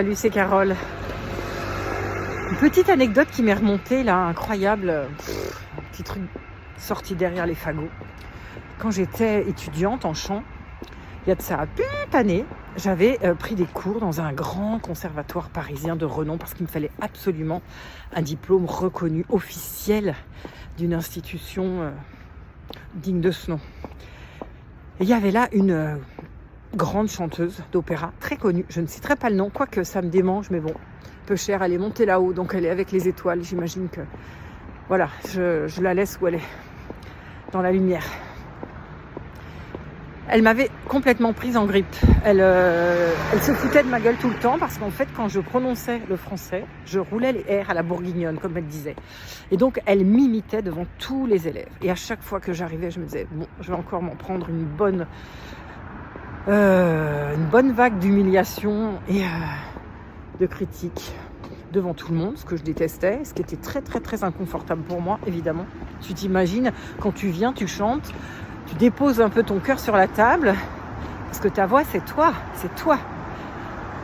Salut, c'est Carole. Une petite anecdote qui m'est remontée là, incroyable. Un petit truc sorti derrière les fagots. Quand j'étais étudiante en chant, il y a de ça plein d'années, j'avais pris des cours dans un grand conservatoire parisien de renom parce qu'il me fallait absolument un diplôme reconnu, officiel d'une institution digne de ce nom. Et il y avait là une grande chanteuse d'opéra, très connue, je ne citerai pas le nom, quoique ça me démange, mais bon, peu cher, elle est montée là-haut, donc elle est avec les étoiles, j'imagine que, voilà, je la laisse où elle est, dans la lumière. Elle m'avait complètement prise en grippe. Elle se foutait de ma gueule tout le temps parce qu'en fait, quand je prononçais le français, je roulais les R à la bourguignonne, comme elle disait. Et donc, elle m'imitait devant tous les élèves. Et à chaque fois que j'arrivais, je me disais, bon, je vais encore m'en prendre une bonne vague d'humiliation et de critiques devant tout le monde, ce que je détestais, ce qui était très, très, très inconfortable pour moi, évidemment. Tu t'imagines, quand tu viens, tu chantes, tu déposes un peu ton cœur sur la table, parce que ta voix, c'est toi.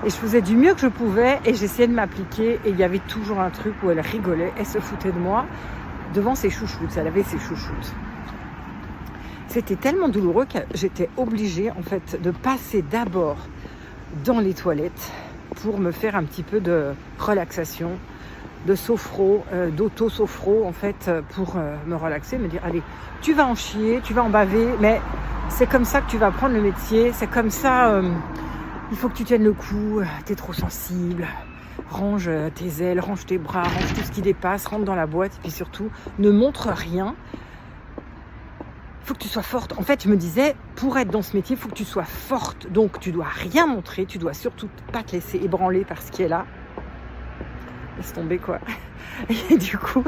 Et je faisais du mieux que je pouvais, et j'essayais de m'appliquer, et il y avait toujours un truc où elle rigolait, elle se foutait de moi, devant ses chouchoutes, elle avait ses chouchoutes. C'était tellement douloureux que j'étais obligée, en fait, de passer d'abord dans les toilettes pour me faire un petit peu de relaxation, de sophro, d'auto-sophro, en fait, pour me relaxer, me dire, allez, tu vas en chier, tu vas en baver, mais c'est comme ça que tu vas prendre le métier, c'est comme ça, il faut que tu tiennes le coup, t'es trop sensible, range tes ailes, range tes bras, range tout ce qui dépasse, rentre dans la boîte, et puis surtout, ne montre rien. Il faut que tu sois forte. En fait, je me disais, pour être dans ce métier, il faut que tu sois forte, donc tu dois rien montrer, tu dois surtout pas te laisser ébranler par ce qui est là. Laisse tomber quoi. Et du coup,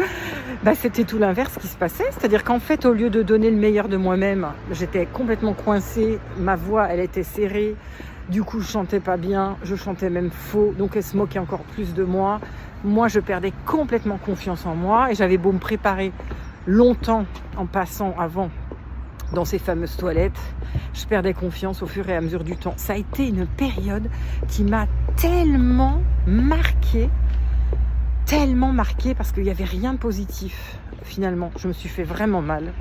c'était tout l'inverse qui se passait. C'est-à-dire qu'en fait, au lieu de donner le meilleur de moi-même, j'étais complètement coincée. Ma voix, elle était serrée. Du coup, je chantais pas bien. Je chantais même faux. Donc, elle se moquait encore plus de moi. Moi, je perdais complètement confiance en moi. Et j'avais beau me préparer longtemps en passant avant dans ces fameuses toilettes, je perdais confiance au fur et à mesure du temps. Ça a été une période qui m'a tellement marquée parce qu'il n'y avait rien de positif finalement. Je me suis fait vraiment mal.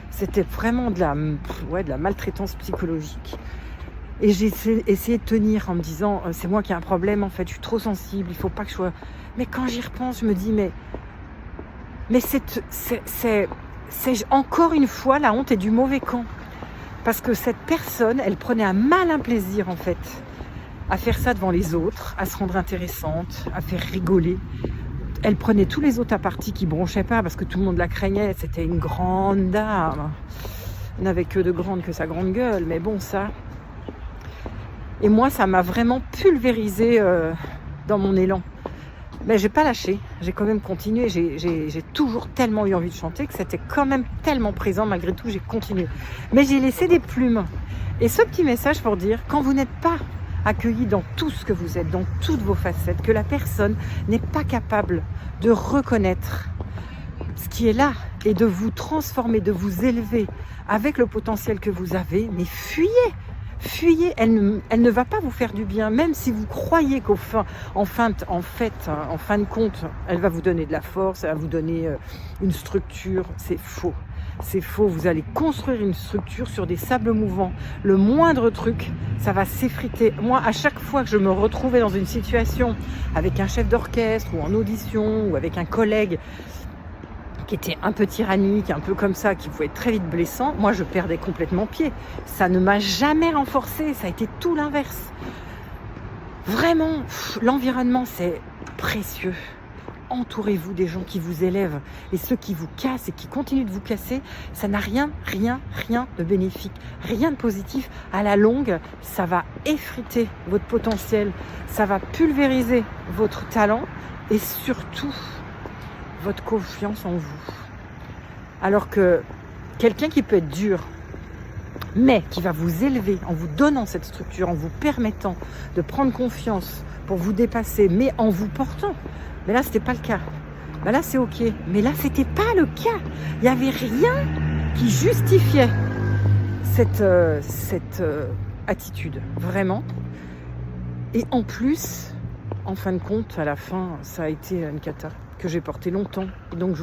C'était vraiment de la maltraitance psychologique. Et j'ai essayé de tenir en me disant c'est moi qui ai un problème en fait, je suis trop sensible, il faut pas que je sois... Mais quand j'y repense, je me dis mais c'est encore une fois la honte est du mauvais camp. Parce que cette personne, elle prenait un malin plaisir en fait à faire ça devant les autres, à se rendre intéressante, à faire rigoler. Elle prenait tous les autres à partie qui bronchaient pas parce que tout le monde la craignait. C'était une grande dame. Elle n'avait que de grande que sa grande gueule. Mais bon, ça... Et moi, ça m'a vraiment pulvérisé dans mon élan. Mais j'ai pas lâché. J'ai quand même continué. J'ai toujours tellement eu envie de chanter que c'était quand même tellement présent. Malgré tout, j'ai continué. Mais j'ai laissé des plumes. Et ce petit message pour dire, quand vous n'êtes pas accueilli dans tout ce que vous êtes, dans toutes vos facettes, que la personne n'est pas capable de reconnaître ce qui est là et de vous transformer, de vous élever avec le potentiel que vous avez, mais fuyez, elle ne va pas vous faire du bien, même si vous croyez en fin de compte, elle va vous donner de la force, elle va vous donner une structure, c'est faux. C'est faux, vous allez construire une structure sur des sables mouvants. Le moindre truc, ça va s'effriter. Moi, à chaque fois que je me retrouvais dans une situation avec un chef d'orchestre ou en audition ou avec un collègue qui était un peu tyrannique, un peu comme ça, qui pouvait être très vite blessant, moi je perdais complètement pied. Ça ne m'a jamais renforcé, ça a été tout l'inverse. Vraiment, l'environnement c'est précieux. Entourez-vous des gens qui vous élèvent et ceux qui vous cassent et qui continuent de vous casser, ça n'a rien de bénéfique, rien de positif. À la longue, ça va effriter votre potentiel, ça va pulvériser votre talent et surtout votre confiance en vous. Alors que quelqu'un qui peut être dur, mais qui va vous élever en vous donnant cette structure, en vous permettant de prendre confiance pour vous dépasser, mais en vous portant. Mais là, c'était pas le cas. Ben là, c'est ok. Mais là, c'était pas le cas. Il n'y avait rien qui justifiait cette attitude, vraiment. Et en plus, en fin de compte, à la fin, ça a été une cata que j'ai portée longtemps. Et donc, je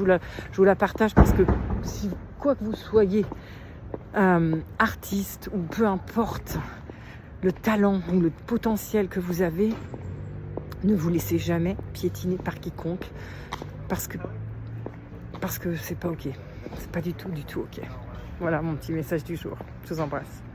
vous la partage parce que si, quoi que vous soyez, artiste ou peu importe le talent ou le potentiel que vous avez, ne vous laissez jamais piétiner par quiconque parce que c'est pas ok. C'est pas du tout ok. Voilà mon petit message du jour. Je vous embrasse.